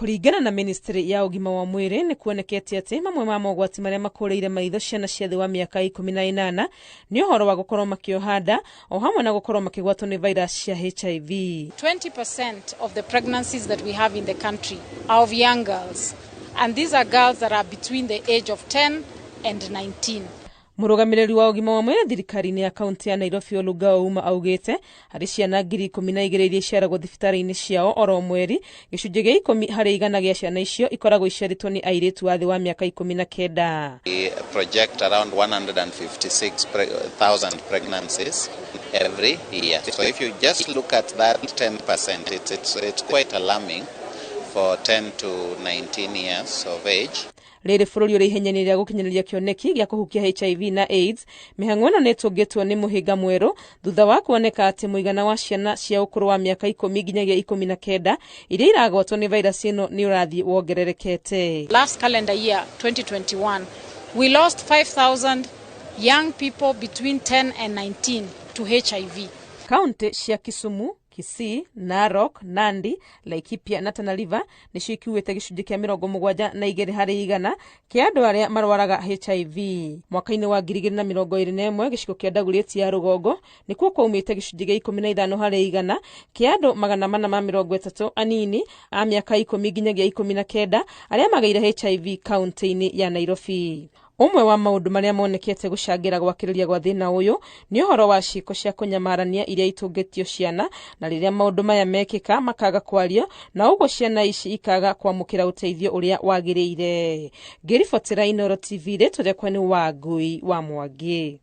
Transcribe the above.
Kuringana na ministry ya ugima wa mwiri ni kuonekete ati mamwe ma mogwati maria makureire maitho ciana cia thi wa miaka 18 ni uhoro wa gukorwo makiohanda o hamwe na gukorwo makigwatwo ni virus cia HIV. 20% of the pregnancies that we have in the country are of young girls, and these are girls that are between the age of 10 and 19. Murugamiriri wa ugima wa mwiri thirikari-ini ya kaunti ya Nairobi Oluga Ouma augite hari ciana 12,000 iria iciaragwo thibitari-ini ciao oro mweri gicunjĩ gĩa 10 harĩ igana gĩa ciana icio ikoragwo iciarĩtwo ni airĩtu a thĩ wa miaka 19. We project around 156,000 pregnancies every year. So if you just look at that 10%, it's quite alarming for 10 to 19 years of age. Rĩrĩ bũrũri ũrĩ ihenya-inĩ rĩa gũkinyĩrĩria kĩoneki gĩa kũhukia HIV na AIDS, mĩhang'o ĩno nĩ ĩtũngĩtwo nĩ mũhĩnga mwerũ thutha wa kuoneka atĩ mũigana wa ciana cia ũkũrũ wa miaka 10 nginyagia 19 iria iragwatwo nĩ virus ĩno nĩ ũrathiĩ wongererekete. Last calendar year 2021, we lost 5,000 young people between 10 and 19 to HIV. Kaunti cia Kisumu, Kisii, Narok, Nandi, Laikipia na Tana River nicio ikuĩte gĩcunjĩ kĩa 72 harĩ igana kĩa andũ arĩa marwaraga HIV. Mwaka-inĩ wa 2021 gĩcigo kĩa Dagoretti ya rũgongo nĩkuo kwaumĩte gĩcunjĩ gĩa 15 harĩ igana kĩa andũ 430 anini a miaka 10 nginyagia 19 arĩa magĩire HIV kaunti-inĩ ya Nairobi. Umwe wa maundu maria monekete gucangira gwakiriria gwa thina uyu ni uhoro wa ciiko cia kunyamarania iria itungitio ciana na riria maundu maya mekika makaga kwario na ugo ciana ici ikaga kwamukira uteithio uria wagiriire. Ngiribotera Inooro TV retu rekwa ni Wangui wa Mwangi.